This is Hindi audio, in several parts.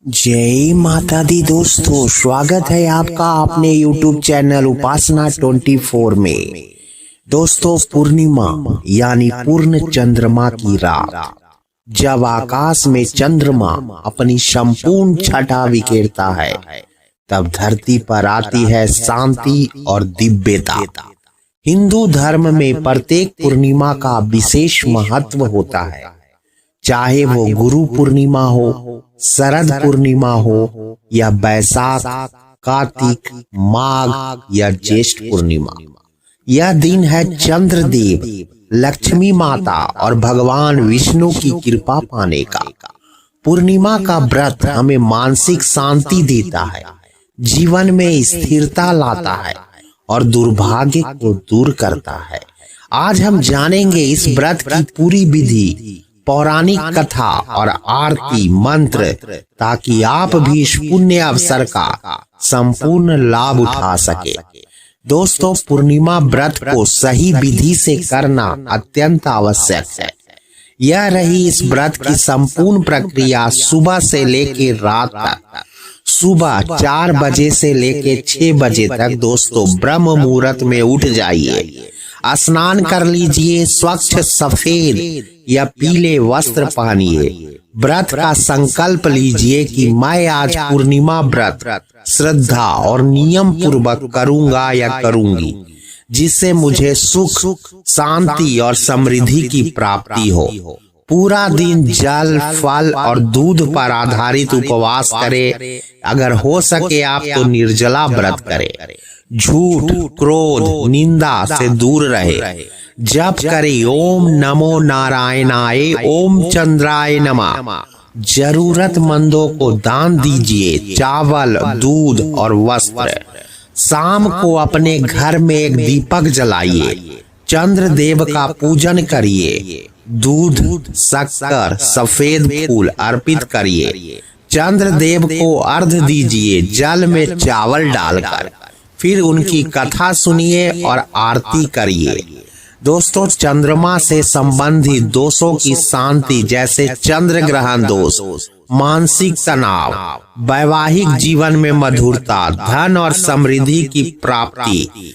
जय माता दी दोस्तों, स्वागत है आपका अपने YouTube चैनल उपासना 24 में। दोस्तों, पूर्णिमा यानी पूर्ण चंद्रमा की रात, जब आकाश में चंद्रमा अपनी संपूर्ण छटा बिखेरता है, तब धरती पर आती है शांति और दिव्यता। हिंदू धर्म में प्रत्येक पूर्णिमा का विशेष महत्व होता है, चाहे वो गुरु पूर्णिमा हो, शरद पूर्णिमा हो या बैसाख, कार्तिक, माघ या ज्येष्ठ पूर्णिमा। यह दिन है चंद्रदेव, लक्ष्मी माता और भगवान विष्णु की कृपा पाने का। पूर्णिमा का व्रत हमें मानसिक शांति देता है, जीवन में स्थिरता लाता है और दुर्भाग्य को दूर करता है। आज हम जानेंगे इस व्रत की पूरी विधि, पौराणिक कथा और आरती मंत्र, ताकि आप भी इस पुण्य अवसर का संपूर्ण लाभ उठा सके। दोस्तों, पूर्णिमा व्रत को सही विधि से करना अत्यंत आवश्यक है। यह रही इस व्रत की संपूर्ण प्रक्रिया। सुबह से लेकर रात तक, सुबह 4 बजे से लेकर 6 बजे तक दोस्तों ब्रह्म मुहूर्त में उठ जाइए, स्नान कर लीजिए, स्वच्छ सफेद या पीले वस्त्र पहनिए, व्रत का संकल्प लीजिए कि मैं आज पूर्णिमा व्रत श्रद्धा और नियम पूर्वक करूंगा या करूंगी, जिससे मुझे सुख, शांति और समृद्धि की प्राप्ति हो। पूरा दिन जल, फल और दूध पर आधारित उपवास करें। अगर हो सके आप तो निर्जला व्रत करें। झूठ, क्रोध, निंदा से दूर रहे। जप करे ओम नमो नारायणाय, ओम चंद्राय नमः। जरूरतमंदों को दान दीजिए, चावल, दूध और वस्त्र। शाम को अपने घर में एक दीपक जलाइए, चंद्र देव का पूजन करिए, दूध, शक्कर, सफेद फूल अर्पित करिए, चंद्र देव को अर्घ्य दीजिए जल में चावल डालकर। फिर उनकी कथा सुनिए और आरती करिए। दोस्तों, चंद्रमा से संबंधित दोषों की शांति, जैसे चंद्र ग्रहण दोष, मानसिक तनाव, वैवाहिक जीवन में मधुरता, धन और समृद्धि की प्राप्ति,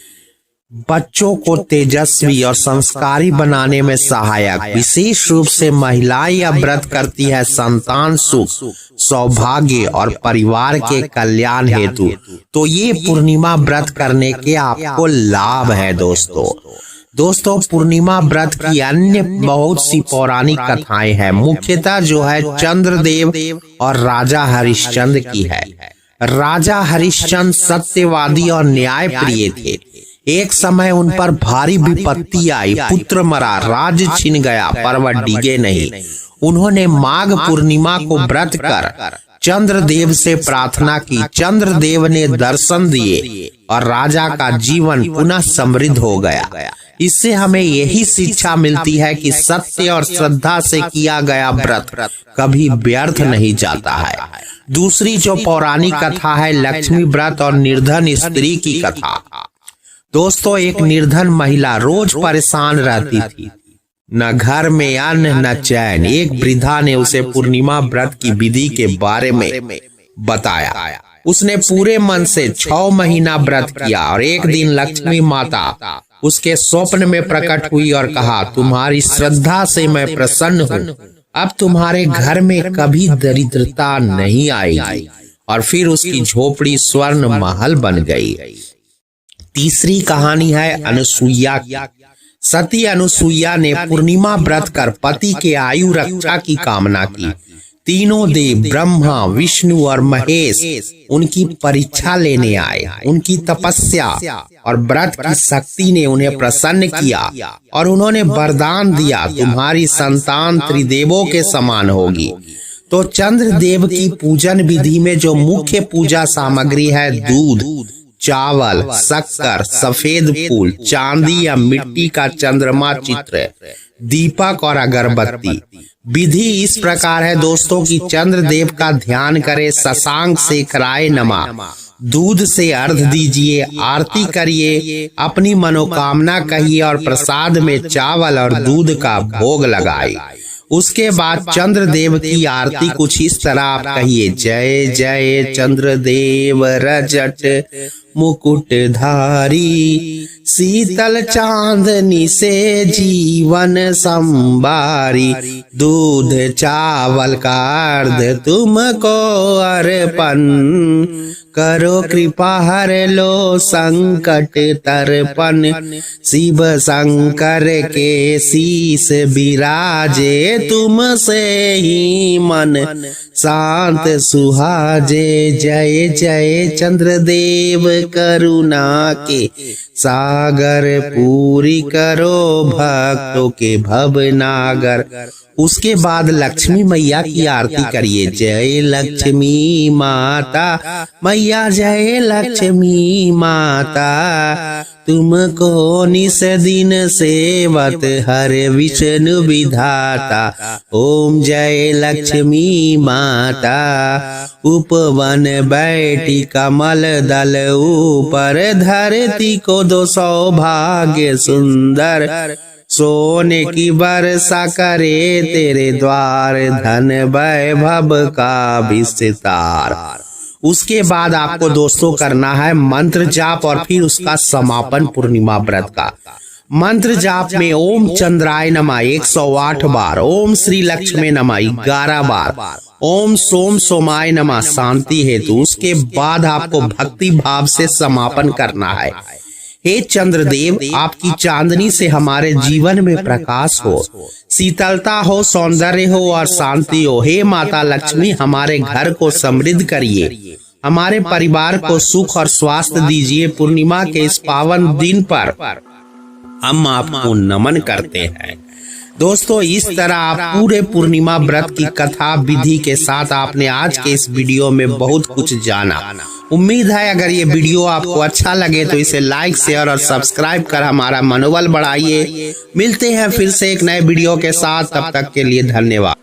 बच्चों को तेजस्वी और संस्कारी बनाने में सहायक। विशेष रूप से महिलाएं यह व्रत करती है संतान सुख, सौभाग्य और परिवार के कल्याण हेतु। तो ये पूर्णिमा व्रत करने के आपको लाभ है। दोस्तों, पूर्णिमा व्रत की अन्य बहुत सी पौराणिक कथाएं हैं, मुख्यतः जो है चंद्रदेव और राजा हरिश्चंद्र की है। राजा हरिश्चंद्र सत्यवादी और न्याय प्रिय थे। एक समय उन पर भारी विपत्ति आई, पुत्र मरा, राज्य छिन गया, पर वह डिगे नहीं। उन्होंने माघ पूर्णिमा को व्रत कर चंद्रदेव से प्रार्थना की। चंद्रदेव ने दर्शन दिए और राजा का जीवन पुनः समृद्ध हो गया। इससे हमें यही शिक्षा मिलती है कि सत्य और श्रद्धा से किया गया व्रत कभी व्यर्थ नहीं जाता है। दूसरी जो पौराणिक कथा है, लक्ष्मी व्रत और निर्धन स्त्री की कथा। दोस्तों, एक निर्धन महिला रोज परेशान रहती थी, न घर में अन्न न चैन। एक वृद्धा ने उसे पूर्णिमा व्रत की विधि के बारे में बताया। उसने पूरे मन से 6 महीना व्रत किया और एक दिन लक्ष्मी माता उसके स्वप्न में प्रकट हुई और कहा, तुम्हारी श्रद्धा से मैं प्रसन्न हूँ, अब तुम्हारे घर में कभी दरिद्रता नहीं आएगी। और फिर उसकी झोपड़ी स्वर्ण महल बन गई। तीसरी कहानी है अनुसुईया की। सती अनुसुईया ने पूर्णिमा व्रत कर पति के आयु रक्षा की कामना की। तीनों देव ब्रह्मा, विष्णु और महेश उनकी परीक्षा लेने आए। उनकी तपस्या और व्रत की शक्ति ने उन्हें प्रसन्न किया और उन्होंने वरदान दिया, तुम्हारी संतान त्रिदेवों के समान होगी। तो चंद्र देव की पूजन विधि में जो मुख्य पूजा सामग्री है, दूध, चावल, शक्कर, सफेद फूल, चांदी या मिट्टी का चंद्रमा चित्र, दीपक और अगरबत्ती। विधि इस प्रकार है दोस्तों कि चंद्रदेव का ध्यान करें, शशांक शेखराय नमः, दूध से अर्घ्य दीजिए, आरती करिए, अपनी मनोकामना कहिए और प्रसाद में चावल और दूध का भोग लगाए। उसके बाद चंद्रदेव की आरती कुछ इस तरह आप कहिए, जय जय चंद्रदेव रजत मुकुटधारी, शीतल चांदनी से जीवन संबारी, दूध चावल का अर्ध तुमको अर्पण, करो कृपा हर लो संकट तर्पण, शिव शंकर के शीस विराजे, तुमसे ही मन शांत सुहाजे, जय जय चंद्रदेव करुणा के सागर, पूरी करो भक्तों के भवनागर। उसके बाद लक्ष्मी मैया की आरती करिए, जय लक्ष्मी माता मैया, जय लक्ष्मी माता, तुमको निस दिन सेवत हर विष्णु विधाता, ओम जय लक्ष्मी माता, उपवन बैठी कमल दल ऊपर, धरती को दो सौभाग्य सुंदर, सोने की वर्षा करे तेरे द्वार, धन वैभव का विस्तार। उसके बाद आपको दोस्तों करना है मंत्र जाप और फिर उसका समापन पूर्णिमा व्रत का। मंत्र जाप में ओम चंद्राय नमः 108 बार, ओम श्री लक्ष्मी नमः 11 बार, ओम सोम सोमाय नमः शांति हेतु। उसके बाद आपको भक्ति भाव से समापन करना है। हे चंद्रदेव, आपकी चांदनी से हमारे जीवन में प्रकाश हो, शीतलता हो, सौंदर्य हो और शांति हो। हे माता लक्ष्मी, हमारे घर को समृद्ध करिए, हमारे परिवार को सुख और स्वास्थ्य दीजिए। पूर्णिमा के इस पावन दिन पर हम आपको नमन करते हैं। दोस्तों, इस तरह आप पूरे पूर्णिमा व्रत की कथा विधि के साथ आपने आज के इस वीडियो में बहुत कुछ जाना। उम्मीद है अगर ये वीडियो आपको अच्छा लगे तो इसे लाइक, शेयर और सब्सक्राइब कर हमारा मनोबल बढ़ाइए। मिलते हैं फिर से एक नए वीडियो के साथ, तब तक के लिए धन्यवाद।